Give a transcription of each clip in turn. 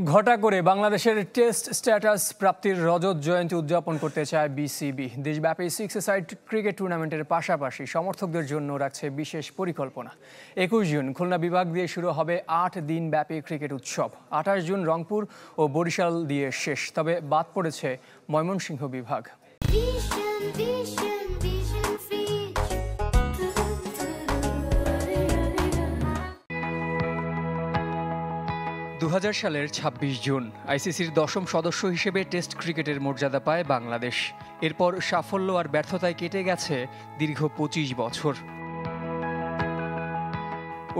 ঘটা করে বাংলাদেশের টেস্ট স্ট্যাটাস প্রাপ্তির রজত জয়ন্তী উদযাপন করতে চায় বিসিবি। দেশব্যাপী 6-a-সাইড ক্রিকেট টুর্নামেন্টের পাশাপাশি সমর্থকদের জন্য রাখছে বিশেষ পরিকল্পনা। 21 জুন খুলনা বিভাগ দিয়ে শুরু হবে 8 দিন ব্যাপী ক্রিকেট উৎসব। 28 জুন রংপুর ও বরিশাল দিয়ে শেষ, তবে বাদ পড়েছে ময়মনসিংহ বিভাগ। 2000 সালের 26 জুন আইসিসির 10ম সদস্য হিসেবে টেস্ট ক্রিকেটের মর্যাদা পায় বাংলাদেশ। এরপর সাফল্য আর ব্যর্থতায় কেটে গেছে দীর্ঘ 25 বছর।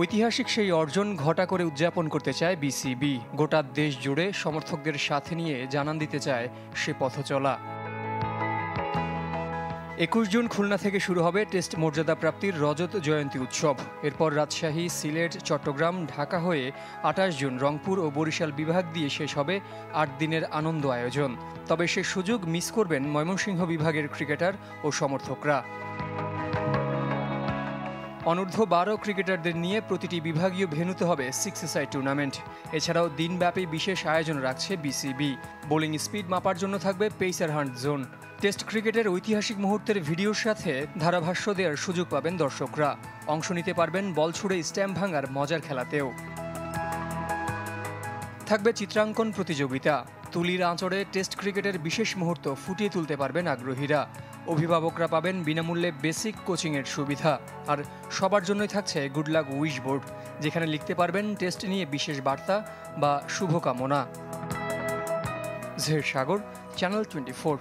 ঐতিহাসিক সেই অর্জন ঘটা করে উদযাপন করতে চায় বিসিবি। গোটা দেশ জুড়ে সমর্থকদের সাথে নিয়ে জানান দিতে চায় সে পথ চলা। 21 জুন খুলনা থেকে শুরু হবে টেস্ট মর্যাদা প্রাপ্তির রজত জয়ন্তী উৎসব। এরপর রাজশাহী, সিলেট, চট্টগ্রাম, ঢাকা হয়ে 28 জুন রংপুর ও বরিশাল বিভাগ দিয়ে শেষ হবে 8 দিনের আনন্দ আয়োজন। তবে সে সুযোগ মিস করবেন ময়মনসিংহ বিভাগের ক্রিকেটার ও সমর্থকরা। অনূর্ধ্ব 12 ক্রিকেটারদের নিয়ে প্রতিটি বিভাগীয় ভেন্যুতে হবে 6-a-সাইড টুর্নামেন্ট। এছাড়াও দিনব্যাপী বিশেষ আয়োজন রাখছে বিসিবি। বোলিং স্পিড মাপার জন্য থাকবে পেসার হান্ট জোন। টেস্ট ক্রিকেটের ঐতিহাসিক মুহূর্তের ভিডিওর সাথে ধারাভাষ্য দেওয়ার সুযোগ পাবেন দর্শকরা। অংশ নিতে পারবেন বল ছুড়ে স্ট্যাম্প ভাঙার মজার খেলাতেও। থাকবে চিত্রাঙ্কন প্রতিযোগিতা। তুলির আঁচড়ে টেস্ট ক্রিকেটের বিশেষ মুহূর্ত ফুটিয়ে তুলতে পারবেন আগ্রহীরা। অভিভাবকরা পাবেন বিনামূল্যে বেসিক কোচিংয়ের সুবিধা। আর সবার জন্যই থাকছে গুড লাক উইশ বোর্ড, যেখানে লিখতে পারবেন টেস্ট নিয়ে বিশেষ বার্তা বা শুভকামনা। জহির সাগর, চ্যানেল 24।